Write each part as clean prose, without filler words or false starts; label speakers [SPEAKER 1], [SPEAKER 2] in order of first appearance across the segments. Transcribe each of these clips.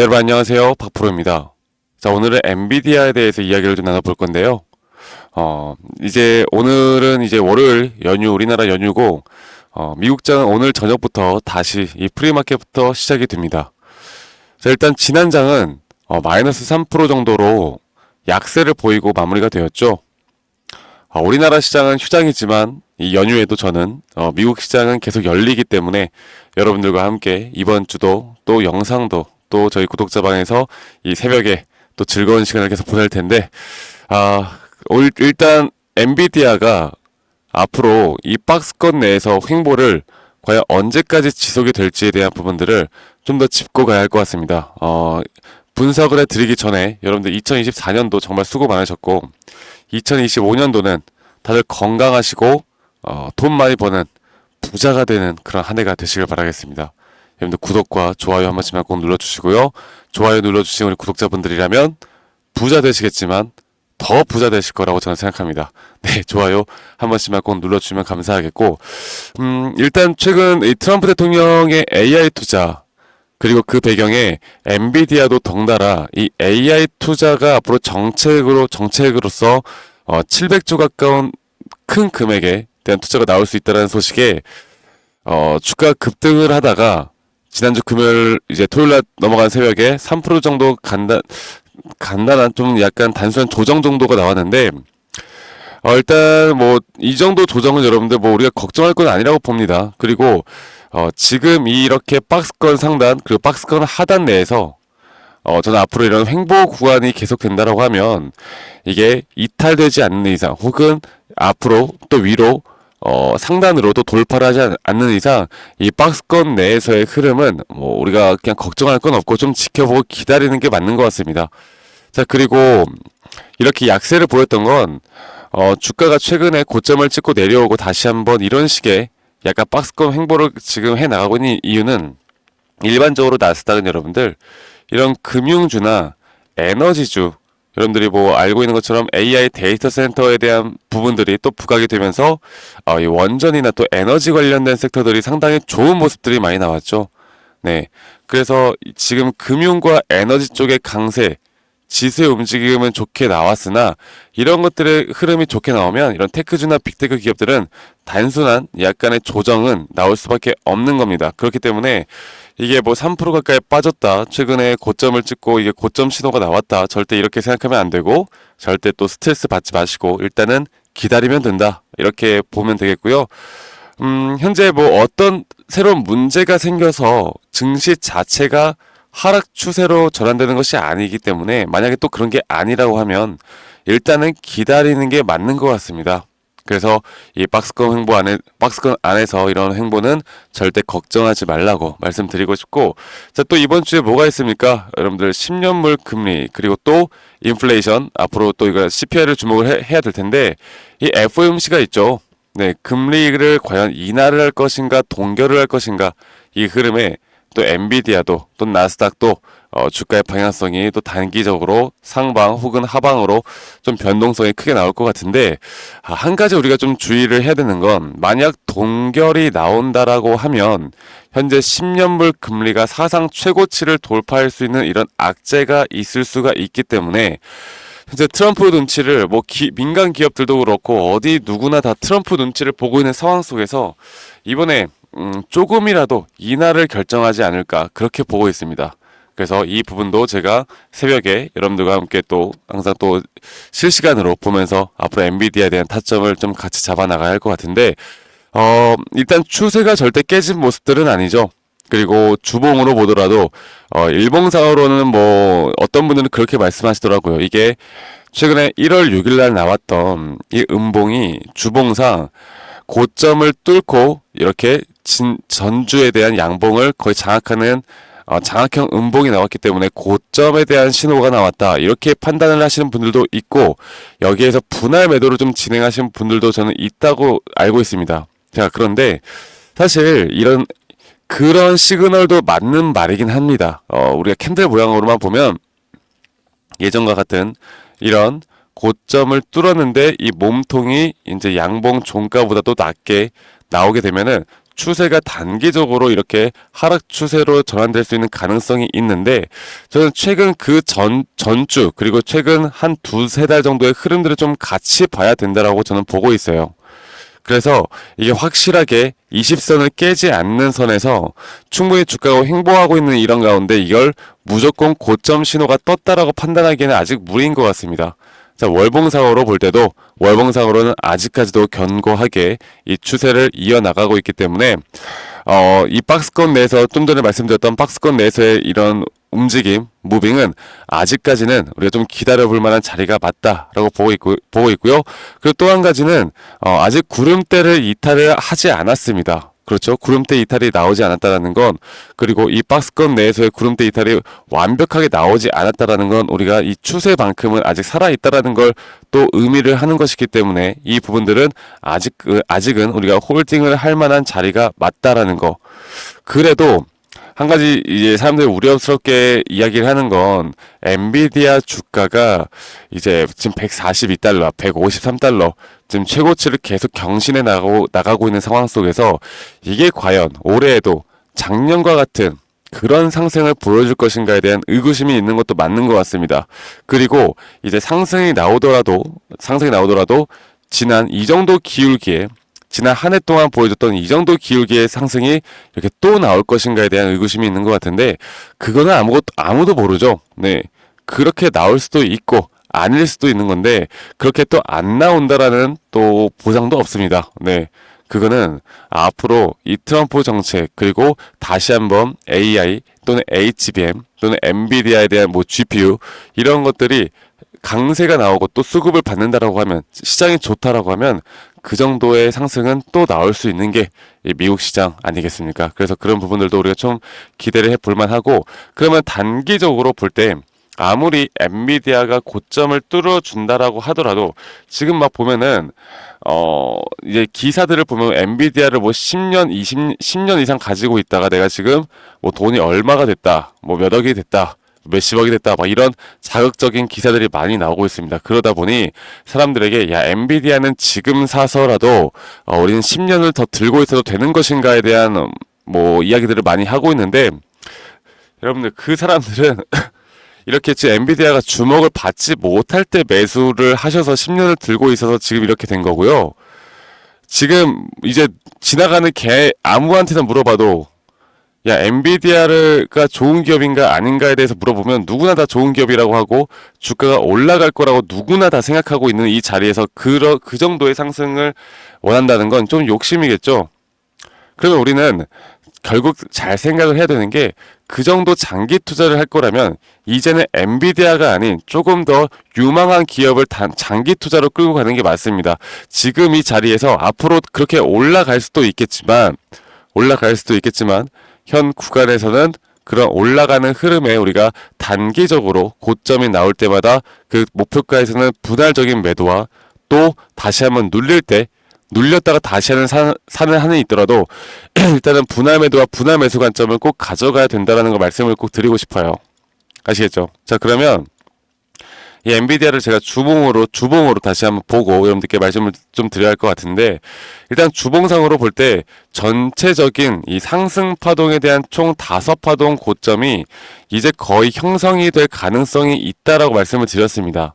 [SPEAKER 1] 네, 여러분 안녕하세요. 박프로입니다. 자, 오늘은 엔비디아에 대해서 이야기를 좀 나눠볼 건데요. 이제 오늘은 이제 월요일 연휴, 우리나라 연휴고, 미국장은 오늘 저녁부터 다시 이 프리마켓부터 시작이 됩니다. 자, 일단 지난 장은 마이너스 3% 정도로 약세를 보이고 마무리가 되었죠. 우리나라 시장은 휴장이지만 이 연휴에도 저는 미국 시장은 계속 열리기 때문에 여러분들과 함께 이번 주도 또 영상도 또 저희 구독자방에서 이 새벽에 또 즐거운 시간을 계속 보낼 텐데 일단 엔비디아가 앞으로 이 박스권 내에서 횡보를 과연 언제까지 지속이 될지에 대한 부분들을 좀 더 짚고 가야 할 것 같습니다. 분석을 해드리기 전에 여러분들 2024년도 정말 수고 많으셨고 2025년도는 다들 건강하시고 돈 많이 버는 부자가 되는 그런 한 해가 되시길 바라겠습니다. 여러분들 구독과 좋아요 한 번씩만 꼭 눌러주시고요. 좋아요 눌러주신 우리 구독자분들이라면 부자 되시겠지만 더 부자 되실 거라고 저는 생각합니다. 네, 좋아요 한 번씩만 꼭 눌러주시면 감사하겠고, 일단 최근 이 트럼프 대통령의 AI 투자 그리고 그 배경에 엔비디아도 덩달아 이 AI 투자가 앞으로 정책으로서 700조 가까운 큰 금액에 대한 투자가 나올 수 있다는 소식에 주가 급등을 하다가 지난주 금요일 이제 토요일 날 넘어간 새벽에 3% 정도 간단한 좀 약간 단순한 조정 정도가 나왔는데 일단 뭐 이 정도 조정은 여러분들 뭐 우리가 걱정할 건 아니라고 봅니다. 그리고 지금 이렇게 박스권 상단 그리고 박스권 하단 내에서 저는 앞으로 이런 횡보 구간이 계속된다라고 하면 이게 이탈되지 않는 이상 혹은 앞으로 또 위로 상단으로 또 돌파를 하지 않는 이상 이 박스권 내에서의 흐름은 뭐 우리가 그냥 걱정할 건 없고 좀 지켜보고 기다리는 게 맞는 것 같습니다. 자, 그리고 이렇게 약세를 보였던 건 주가가 최근에 고점을 찍고 내려오고 다시 한번 이런 식의 약간 박스권 횡보를 지금 해 나가고 있는 이유는 일반적으로 나스닥은 여러분들 이런 금융주나 에너지주 여러분들이 뭐 알고 있는 것처럼 AI 데이터 센터에 대한 부분들이 또 부각이 되면서 이 원전이나 또 에너지 관련된 섹터들이 상당히 좋은 모습들이 많이 나왔죠. 네. 그래서 지금 금융과 에너지 쪽의 강세 지수의 움직임은 좋게 나왔으나 이런 것들의 흐름이 좋게 나오면 이런 테크주나 빅테크 기업들은 단순한 약간의 조정은 나올 수밖에 없는 겁니다. 그렇기 때문에 이게 뭐 3% 가까이 빠졌다, 최근에 고점을 찍고 이게 고점 신호가 나왔다, 절대 이렇게 생각하면 안 되고 절대 또 스트레스 받지 마시고 일단은 기다리면 된다, 이렇게 보면 되겠고요. 현재 뭐 어떤 새로운 문제가 생겨서 증시 자체가 하락 추세로 전환되는 것이 아니기 때문에 만약에 또 그런 게 아니라고 하면 일단은 기다리는 게 맞는 것 같습니다. 그래서 이 박스권 안에서 이런 횡보는 절대 걱정하지 말라고 말씀드리고 싶고, 자, 또 이번 주에 뭐가 있습니까? 여러분들 10년물 금리 그리고 또 인플레이션, 앞으로 또 이거 CPI를 주목을 해야 될 텐데 이 FOMC가 있죠. 네, 금리를 과연 인하를 할 것인가 동결을 할 것인가, 이 흐름에 또 엔비디아도 또 나스닥도 주가의 방향성이 또 단기적으로 상방 혹은 하방으로 좀 변동성이 크게 나올 것 같은데, 한 가지 우리가 좀 주의를 해야 되는 건 만약 동결이 나온다라고 하면 현재 10년물 금리가 사상 최고치를 돌파할 수 있는 이런 악재가 있을 수가 있기 때문에 현재 트럼프 눈치를 뭐 민간 기업들도 그렇고 어디 누구나 다 트럼프 눈치를 보고 있는 상황 속에서 이번에 조금이라도 인하를 결정하지 않을까 그렇게 보고 있습니다. 그래서 이 부분도 제가 새벽에 여러분들과 함께 또 항상 또 실시간으로 보면서 앞으로 엔비디아에 대한 타점을 좀 같이 잡아 나가야 할 것 같은데, 일단 추세가 절대 깨진 모습들은 아니죠. 그리고 주봉으로 보더라도 일봉상으로는 뭐 어떤 분들은 그렇게 말씀하시더라고요. 이게 최근에 1월 6일 날 나왔던 이 음봉이 주봉상 고점을 뚫고 이렇게 전주에 대한 양봉을 거의 장악하는 장악형 음봉이 나왔기 때문에 고점에 대한 신호가 나왔다, 이렇게 판단을 하시는 분들도 있고 여기에서 분할 매도를 좀 진행하시는 분들도 저는 있다고 알고 있습니다. 자, 그런데 사실 그런 시그널도 맞는 말이긴 합니다. 우리가 캔들 모양으로만 보면 예전과 같은 이런 고점을 뚫었는데 이 몸통이 이제 양봉 종가보다도 낮게 나오게 되면은 추세가 단기적으로 이렇게 하락 추세로 전환될 수 있는 가능성이 있는데, 저는 최근 그 전주 그리고 최근 한 두세 달 정도의 흐름들을 좀 같이 봐야 된다라고 저는 보고 있어요. 그래서 이게 확실하게 20선을 깨지 않는 선에서 충분히 주가가 횡보하고 있는 이런 가운데 이걸 무조건 고점 신호가 떴다라고 판단하기에는 아직 무리인 것 같습니다. 자, 월봉상으로 볼 때도 월봉상으로는 아직까지도 견고하게 이 추세를 이어나가고 있기 때문에 이 박스권 내에서 좀 전에 말씀드렸던 박스권 내에서의 이런 움직임, 무빙은 아직까지는 우리가 좀 기다려볼 만한 자리가 맞다라고 보고 있고요. 그리고 또 한 가지는 아직 구름대를 이탈을 하지 않았습니다. 그렇죠. 구름대 이탈이 나오지 않았다라는 건, 그리고 이 박스권 내에서의 구름대 이탈이 완벽하게 나오지 않았다라는 건 우리가 이 추세만큼은 아직 살아있다라는 걸 또 의미를 하는 것이기 때문에 이 부분들은 아직은 우리가 홀딩을 할 만한 자리가 맞다라는 거. 그래도 한 가지 이제 사람들이 우려스럽게 이야기를 하는 건, 엔비디아 주가가 이제 지금 142달러, 153달러 지금 최고치를 계속 경신해 나가고 있는 상황 속에서 이게 과연 올해에도 작년과 같은 그런 상승을 보여줄 것인가에 대한 의구심이 있는 것도 맞는 것 같습니다. 그리고 이제 상승이 나오더라도 지난 이 정도 기울기에, 지난 한 해 동안 보여줬던 이 정도 기울기의 상승이 이렇게 또 나올 것인가에 대한 의구심이 있는 것 같은데, 그거는 아무도 모르죠. 네. 그렇게 나올 수도 있고 아닐 수도 있는 건데, 그렇게 또 안 나온다라는 또 보장도 없습니다. 네. 그거는 앞으로 이 트럼프 정책, 그리고 다시 한번 AI 또는 HBM 또는 엔비디아에 대한 GPU 이런 것들이 강세가 나오고 또 수급을 받는다라고 하면, 시장이 좋다라고 하면 그 정도의 상승은 또 나올 수 있는 게 이 미국 시장 아니겠습니까? 그래서 그런 부분들도 우리가 좀 기대를 해볼 만하고, 그러면 단기적으로 볼 때 아무리 엔비디아가 고점을 뚫어준다라고 하더라도 지금 막 보면은 이제 기사들을 보면 엔비디아를 10년 이상 가지고 있다가 내가 지금 돈이 얼마가 됐다, 몇 억이 됐다, 몇십억이 됐다, 막 이런 자극적인 기사들이 많이 나오고 있습니다. 그러다 보니 사람들에게 야, 엔비디아는 지금 사서라도 우리는 10년을 더 들고 있어도 되는 것인가에 대한 이야기들을 많이 하고 있는데, 여러분들 그 사람들은 이렇게 지금 엔비디아가 주목을 받지 못할 때 매수를 하셔서 10년을 들고 있어서 지금 이렇게 된 거고요. 지금 이제 지나가는 아무한테나 물어봐도 야, 엔비디아가 좋은 기업인가 아닌가에 대해서 물어보면 누구나 다 좋은 기업이라고 하고 주가가 올라갈 거라고 누구나 다 생각하고 있는 이 자리에서 그 정도의 상승을 원한다는 건 좀 욕심이겠죠. 그러면 우리는 결국 잘 생각을 해야 되는 게, 그 정도 장기 투자를 할 거라면 이제는 엔비디아가 아닌 조금 더 유망한 기업을 장기 투자로 끌고 가는 게 맞습니다. 지금 이 자리에서 앞으로 그렇게 올라갈 수도 있겠지만 현 구간에서는 그런 올라가는 흐름에 우리가 단기적으로 고점이 나올 때마다 그 목표가에서는 분할적인 매도와, 또 다시 한번 눌렸다가 다시 사는 한이 있더라도 일단은 분할 매도와 분할 매수 관점을 꼭 가져가야 된다라는 거 말씀을 꼭 드리고 싶어요. 아시겠죠? 자, 그러면 이 엔비디아를 제가 주봉으로 다시 한번 보고 여러분들께 말씀을 좀 드려야 할 것 같은데, 일단 주봉상으로 볼 때 전체적인 이 상승 파동에 대한 총 5파동 고점이 이제 거의 형성이 될 가능성이 있다라고 말씀을 드렸습니다.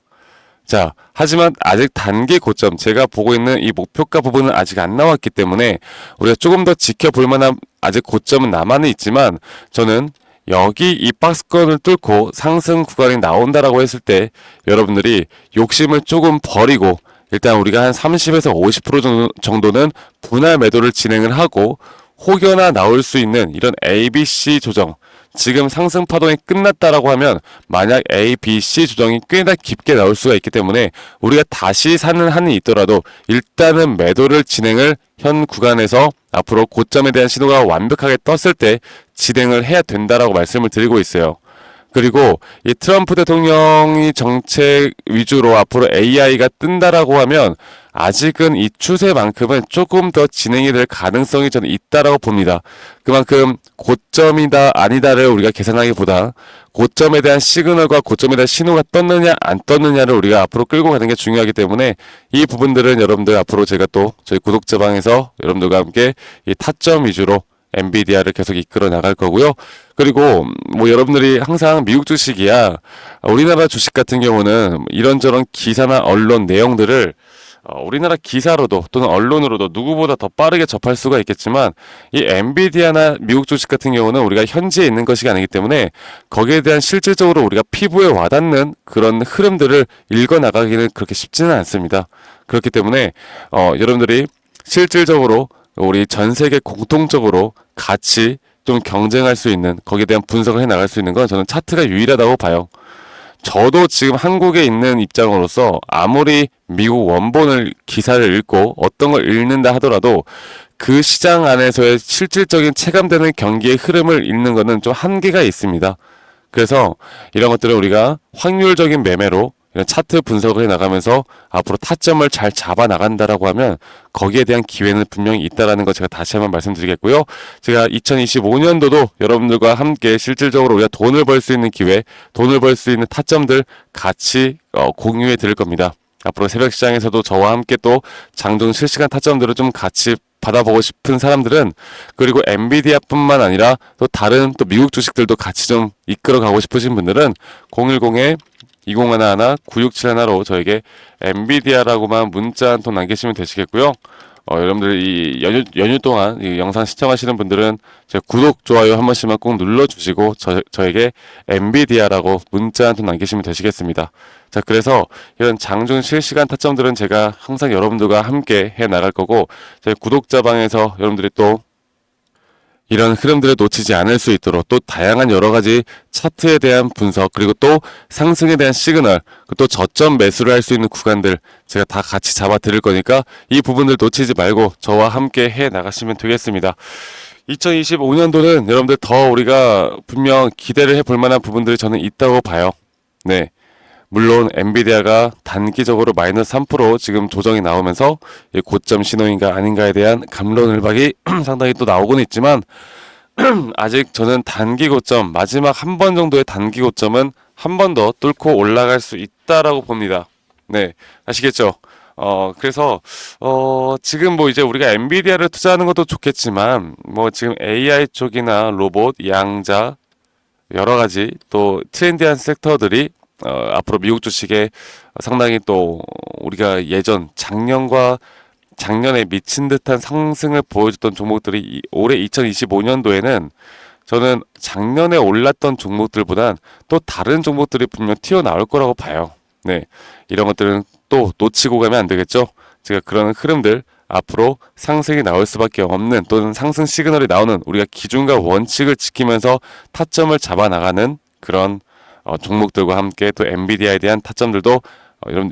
[SPEAKER 1] 자, 하지만 아직 단기 고점, 제가 보고 있는 이 목표가 부분은 아직 안 나왔기 때문에 우리가 조금 더 지켜볼 만한 아직 고점은 남아는 있지만, 저는 여기 이 박스권을 뚫고 상승 구간이 나온다라고 했을 때 여러분들이 욕심을 조금 버리고 일단 우리가 한 30에서 50% 정도는 분할 매도를 진행을 하고, 혹여나 나올 수 있는 이런 ABC 조정, 지금 상승 파동이 끝났다라고 하면 만약 A, B, C 조정이 꽤나 깊게 나올 수가 있기 때문에 우리가 다시 사는 한이 있더라도 일단은 매도를 진행을 현 구간에서 앞으로 고점에 대한 신호가 완벽하게 떴을 때 진행을 해야 된다라고 말씀을 드리고 있어요. 그리고 이 트럼프 대통령이 정책 위주로 앞으로 AI가 뜬다라고 하면 아직은 이 추세만큼은 조금 더 진행이 될 가능성이 저는 있다라고 봅니다. 그만큼 고점이다 아니다를 우리가 계산하기보다 고점에 대한 시그널과 고점에 대한 신호가 떴느냐 안 떴느냐를 우리가 앞으로 끌고 가는 게 중요하기 때문에 이 부분들은 여러분들 앞으로 제가 또 저희 구독자방에서 여러분들과 함께 이 타점 위주로 엔비디아를 계속 이끌어 나갈 거고요. 그리고 뭐 여러분들이 항상 미국 주식이야, 우리나라 주식 같은 경우는 이런저런 기사나 언론 내용들을 우리나라 기사로도 또는 언론으로도 누구보다 더 빠르게 접할 수가 있겠지만 이 엔비디아나 미국 주식 같은 경우는 우리가 현지에 있는 것이 아니기 때문에 거기에 대한 실질적으로 우리가 피부에 와닿는 그런 흐름들을 읽어 나가기는 그렇게 쉽지는 않습니다. 그렇기 때문에 여러분들이 실질적으로 우리 전 세계 공통적으로 같이 좀 경쟁할 수 있는, 거기에 대한 분석을 해 나갈 수 있는 건 저는 차트가 유일하다고 봐요. 저도 지금 한국에 있는 입장으로서 아무리 미국 원본을 기사를 읽고 어떤 걸 읽는다 하더라도 그 시장 안에서의 실질적인 체감되는 경기의 흐름을 읽는 거는 좀 한계가 있습니다. 그래서 이런 것들을 우리가 확률적인 매매로 이런 차트 분석을 해 나가면서 앞으로 타점을 잘 잡아 나간다라고 하면 거기에 대한 기회는 분명히 있다라는 거 제가 다시 한번 말씀드리겠고요. 제가 2025년도도 여러분들과 함께 실질적으로 우리가 돈을 벌 수 있는 기회, 돈을 벌 수 있는 타점들 같이 공유해 드릴 겁니다. 앞으로 새벽 시장에서도 저와 함께 또 장중 실시간 타점들을 좀 같이 받아보고 싶은 사람들은, 그리고 엔비디아뿐만 아니라 또 다른 또 미국 주식들도 같이 좀 이끌어 가고 싶으신 분들은 010에 2011-9671로 저에게 엔비디아라고만 문자 한 통 남기시면 되시겠고요. 여러분들 이 연휴 동안 이 영상 시청하시는 분들은 제 구독, 좋아요 한 번씩만 꼭 눌러주시고 저에게 엔비디아라고 문자 한 통 남기시면 되시겠습니다. 자, 그래서 이런 장중 실시간 타점들은 제가 항상 여러분들과 함께 해 나갈 거고, 제 구독자방에서 여러분들이 또 이런 흐름들을 놓치지 않을 수 있도록 또 다양한 여러 가지 차트에 대한 분석, 그리고 또 상승에 대한 시그널, 그리고 또 저점 매수를 할 수 있는 구간들 제가 다 같이 잡아 드릴 거니까 이 부분들 놓치지 말고 저와 함께 해 나가시면 되겠습니다. 2025년도는 여러분들 더 우리가 분명 기대를 해볼 만한 부분들이 저는 있다고 봐요. 네. 물론 엔비디아가 단기적으로 마이너스 3% 지금 조정이 나오면서 고점 신호인가 아닌가에 대한 갑론을박이 상당히 또 나오고는 있지만 아직 저는 단기 고점, 마지막 한 번 정도의 단기 고점은 한 번 더 뚫고 올라갈 수 있다라고 봅니다. 네, 아시겠죠? 그래서 지금 뭐 이제 우리가 엔비디아를 투자하는 것도 좋겠지만 뭐 지금 AI 쪽이나 로봇, 양자 여러 가지 또 트렌디한 섹터들이 앞으로 미국 주식에 상당히 또 우리가 예전 작년에 미친 듯한 상승을 보여줬던 종목들이 올해 2025년도에는 저는 작년에 올랐던 종목들보단 또 다른 종목들이 분명 튀어나올 거라고 봐요. 네, 이런 것들은 또 놓치고 가면 안 되겠죠. 제가 그런 흐름들 앞으로 상승이 나올 수밖에 없는, 또는 상승 시그널이 나오는 우리가 기준과 원칙을 지키면서 타점을 잡아 나가는 그런 종목들과 함께 또 엔비디아에 대한 타점들도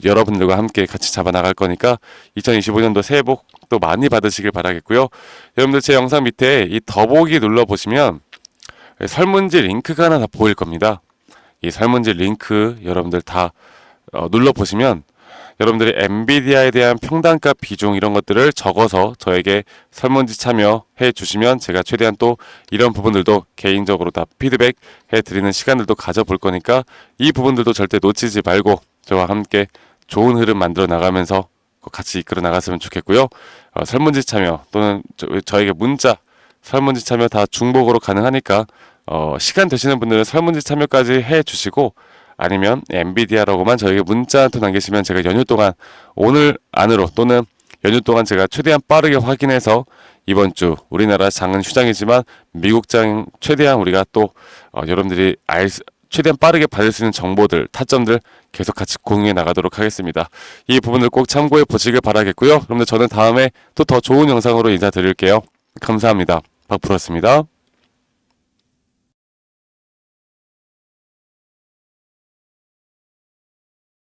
[SPEAKER 1] 여러분들과 함께 같이 잡아 나갈 거니까 2025년도 새해 복 또 많이 받으시길 바라겠고요. 여러분들 제 영상 밑에 이 더보기 눌러 보시면 설문지 링크가 하나 다 보일 겁니다. 이 설문지 링크 여러분들 다 눌러 보시면 여러분들이 엔비디아에 대한 평단가 비중 이런 것들을 적어서 저에게 설문지 참여해 주시면 제가 최대한 또 이런 부분들도 개인적으로 다 피드백 해 드리는 시간들도 가져볼 거니까 이 부분들도 절대 놓치지 말고 저와 함께 좋은 흐름 만들어 나가면서 같이 이끌어 나갔으면 좋겠고요. 설문지 참여 또는 저에게 문자, 설문지 참여 다 중복으로 가능하니까 시간 되시는 분들은 설문지 참여까지 해 주시고, 아니면 엔비디아라고만 저에게 문자 한 통 남기시면 제가 연휴 동안 오늘 안으로 또는 연휴 동안 제가 최대한 빠르게 확인해서 이번 주 우리나라 장은 휴장이지만 미국 장 최대한 우리가 또 여러분들이 최대한 빠르게 받을 수 있는 정보들, 타점들 계속 같이 공유해 나가도록 하겠습니다. 이 부분을 꼭 참고해 보시길 바라겠고요. 그럼 저는 다음에 또 더 좋은 영상으로 인사드릴게요. 감사합니다. 박프로였습니다.